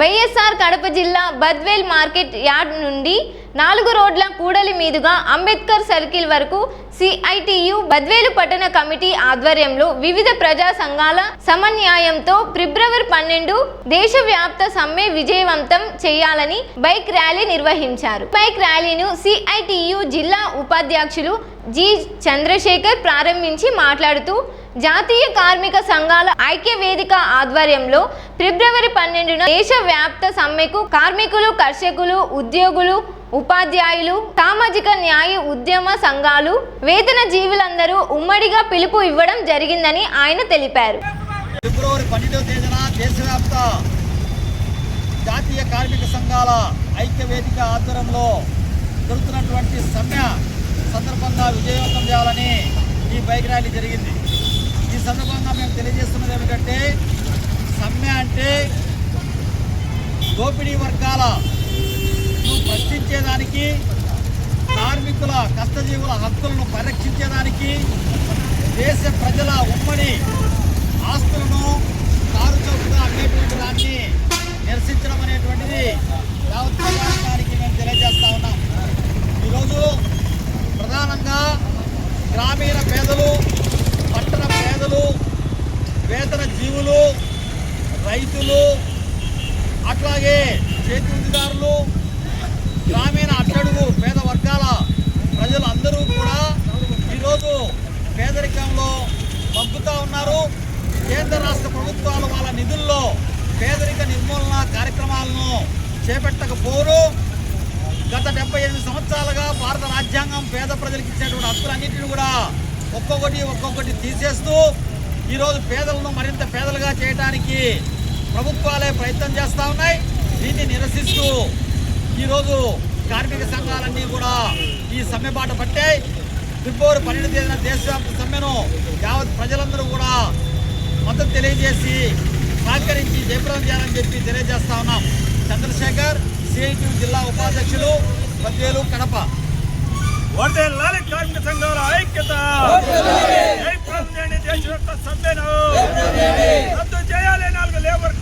వైఎస్ఆర్ కడప జిల్లా Badvel market yard నుండి 4 రోడ్ల కూడలి మీదుగా అంబేద్కర్ సర్కిల్ వరకు సిఐటియు బద్వేలు పట్టణ కమిటీ ఆధ్వర్యంలో వివిధ ప్రజా సంఘాల సమన్వయంతో ఫిబ్రవరి 12 దేశవ్యాప్త సమ్మె విజయవంతం చేయాలని బైక్ ర్యాలీ నిర్వహించారు. బైక్ ర్యాలీను సిఐటియు జిల్లా ఉపాధ్యక్షులు జి చంద్రశేఖర్ ప్రారంభించి మాట్లాడుతూ జాతీయ కార్మిక సంఘాల ఐక్య వేదిక ఆధ్వర్యంలో ఫిబ్రవరి 12న దేశవ్యాప్త సమ్మెకు కార్మికులు, కర్షకులు, ఉద్యోగులు, ఉపాధ్యాయులు, సామాజిక న్యాయ ఉద్యమ సంఘాలు, వేతన జీవులందరూ ఉమ్మడిగా పిలుపు ఇవ్వడం జరిగిందని ఆయన తెలిపారు. ఫిబ్రవరి 12వ తేదీన దేశవ్యాప్త జాతీయ కార్మిక సంఘాల ఐక్య వేదిక ఆధ్వర్యంలో జరుగుతున్నటువంటి సమ్మె సందర్భంగా విజయవంతం చేయాలని ఈ బైక్ ర్యాలీ జరిగింది. ఈ సందర్భంగా మేము తెలియజేస్తున్నది ఏమిటంటే, సమ్మె అంటే దోపిడీ వర్గాలను ప్రశ్నించేదానికి, కార్మికుల కష్టజీవుల హక్కులను పరిరక్షించేదానికి, దేశ ప్రజల ఉమ్మడి ఆస్తులను కారు చౌకగా అమ్మేటువంటి దాన్ని నిరసించడం అనేటువంటిది యావత్ ప్రజానికి మేము తెలియజేస్తా ఉన్నాం. ఈరోజు ప్రధానంగా గ్రామీణ పేదలు, పట్టణ పేదలు, వేతన జీవులు, రైతులు, అట్లాగే చేతి వృత్తిదారులు, గ్రామీణ అట్టడుగు పేద వర్గాల ప్రజలు అందరూ కూడా ఈరోజు పేదరికంలో మగ్గుతూ ఉన్నారు. కేంద్ర రాష్ట్ర ప్రభుత్వాలు వాళ్ళ నిధుల్లో పేదరిక నిర్మూలన కార్యక్రమాలను చేపట్టకపోరు. గత 78 సంవత్సరాలుగా భారత రాజ్యాంగం పేద ప్రజలకు ఇచ్చినటువంటి హక్కులన్నింటినీ కూడా ఒక్కొక్కటి తీసేస్తూ ఈరోజు పేదలను మరింత పేదలుగా చేయడానికి ప్రభుత్వాలే ప్రయత్నం చేస్తూ ఉన్నాయి. దీన్ని నిరసిస్తూ ఈరోజు కార్మిక సంఘాలన్నీ కూడా ఈ సమ్మె బాట పట్టాయి. ఫిబ్రవరి 12వ తేదీన దేశవ్యాప్త సమ్మెను యావత్ ప్రజలందరూ కూడా మద్దతు తెలియజేసి సహకరించి జయప్రదం చేయాలని చెప్పి తెలియజేస్తా ఉన్నాం. చంద్రశేఖర్, సిఐటియు జిల్లా ఉపాధ్యక్షులు, బద్వేలు, కడప. వర్ధిల్లాలి కార్మిక సంఘాల ఐక్యత, జయప్రదం చేయండి దేశవ్యాప్త సమ్మెను రద్దు చేయాలి. 4 లేబర్